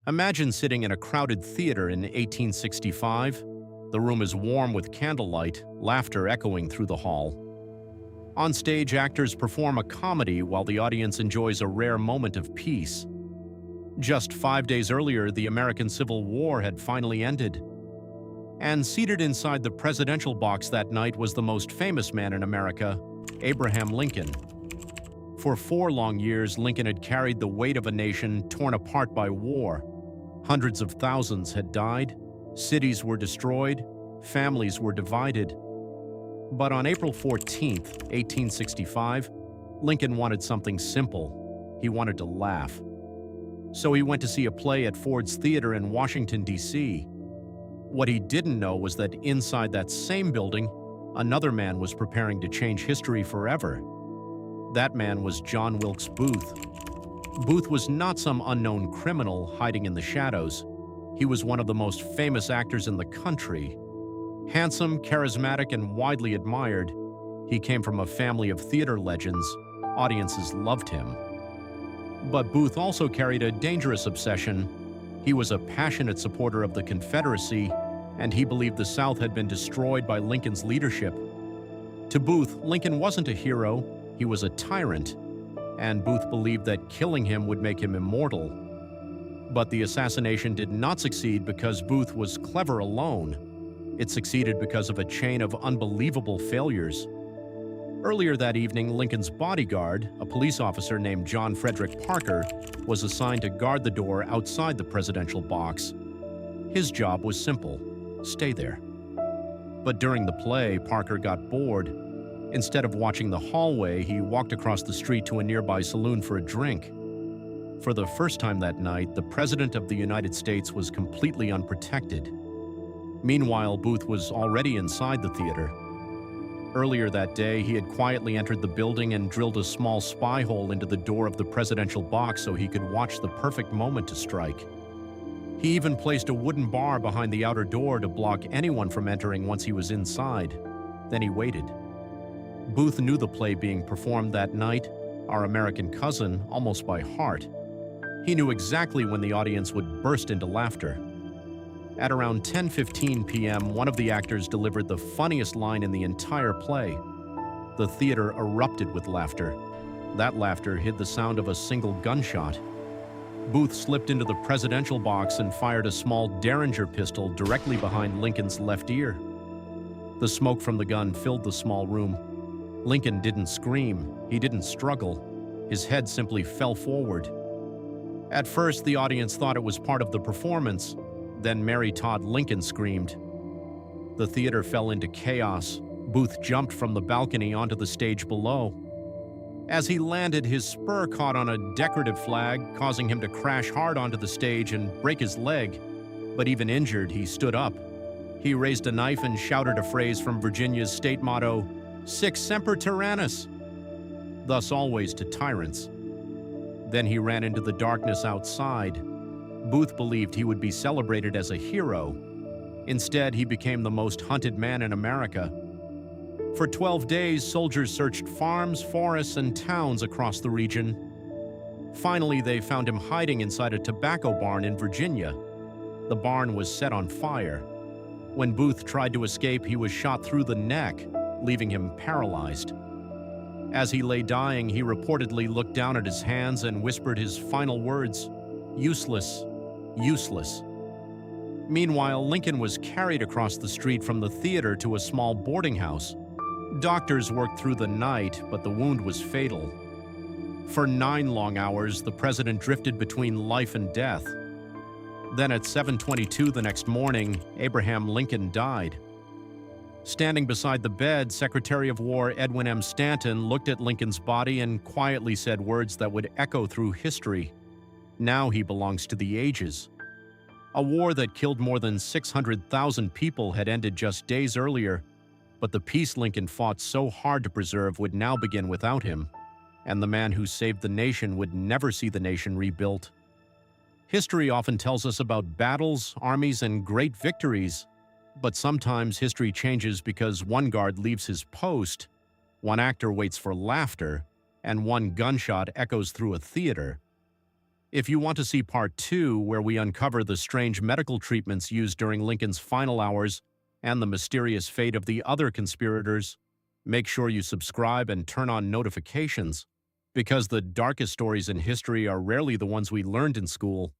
Imagine sitting in a crowded theater in 1865. The room is warm with candlelight, laughter echoing through the hall. On stage, actors perform a comedy while the audience enjoys a rare moment of peace. Just 5 days earlier, the American Civil War had finally ended. And seated inside the presidential box that night was the most famous man in America, Abraham Lincoln. For 4 long years, Lincoln had carried the weight of a nation torn apart by war. Hundreds of thousands had died, cities were destroyed, families were divided. But on April 14, 1865, Lincoln wanted something simple. He wanted to laugh. So he went to see a play at Ford's Theater in Washington, D.C. What he didn't know was that inside that same building, another man was preparing to change history forever. That man was John Wilkes Booth. Booth was not some unknown criminal hiding in the shadows. He was one of the most famous actors in the country. Handsome, charismatic, and widely admired, he came from a family of theater legends. Audiences loved him. But Booth also carried a dangerous obsession. He was a passionate supporter of the Confederacy, and he believed the South had been destroyed by Lincoln's leadership. To Booth, Lincoln wasn't a hero, he was a tyrant, and Booth believed that killing him would make him immortal. But the assassination did not succeed because Booth was clever alone. It succeeded because of a chain of unbelievable failures. Earlier that evening, Lincoln's bodyguard, a police officer named John Frederick Parker, was assigned to guard the door outside the presidential box. His job was simple: stay there. But during the play, Parker got bored. Instead of watching the hallway, he walked across the street to a nearby saloon for a drink. For the first time that night, the President of the United States was completely unprotected. Meanwhile, Booth was already inside the theater. Earlier that day, he had quietly entered the building and drilled a small spy hole into the door of the presidential box so he could watch the perfect moment to strike. He even placed a wooden bar behind the outer door to block anyone from entering once he was inside. Then he waited. Booth knew the play being performed that night, Our American Cousin, almost by heart. He knew exactly when the audience would burst into laughter. At around 10:15 p.m., one of the actors delivered the funniest line in the entire play. The theater erupted with laughter. That laughter hid the sound of a single gunshot. Booth slipped into the presidential box and fired a small Derringer pistol directly behind Lincoln's left ear. The smoke from the gun filled the small room. Lincoln didn't scream, he didn't struggle. His head simply fell forward. At first, the audience thought it was part of the performance. Then Mary Todd Lincoln screamed. The theater fell into chaos. Booth jumped from the balcony onto the stage below. As he landed, his spur caught on a decorative flag, causing him to crash hard onto the stage and break his leg. But even injured, he stood up. He raised a knife and shouted a phrase from Virginia's state motto, "Sic semper tyrannis," thus always to tyrants. Then he ran into the darkness outside. Booth believed he would be celebrated as a hero. Instead, he became the most hunted man in America. For 12 days, soldiers searched farms, forests, and towns across the region. Finally, they found him hiding inside a tobacco barn in Virginia. The barn was set on fire. When Booth tried to escape, he was shot through the neck, leaving him paralyzed. As he lay dying, he reportedly looked down at his hands and whispered his final words, "Useless, useless." Meanwhile, Lincoln was carried across the street from the theater to a small boarding house. Doctors worked through the night, but the wound was fatal. For 9 long hours, the president drifted between life and death. Then at 7:22 the next morning, Abraham Lincoln died. Standing beside the bed, Secretary of War Edwin M. Stanton looked at Lincoln's body and quietly said words that would echo through history. Now he belongs to the ages. A war that killed more than 600,000 people had ended just days earlier, but the peace Lincoln fought so hard to preserve would now begin without him, and the man who saved the nation would never see the nation rebuilt. History often tells us about battles, armies, and great victories, but sometimes history changes because one guard leaves his post, one actor waits for laughter, and one gunshot echoes through a theater. If you want to see part 2, where we uncover the strange medical treatments used during Lincoln's final hours and the mysterious fate of the other conspirators, make sure you subscribe and turn on notifications, because the darkest stories in history are rarely the ones we learned in school.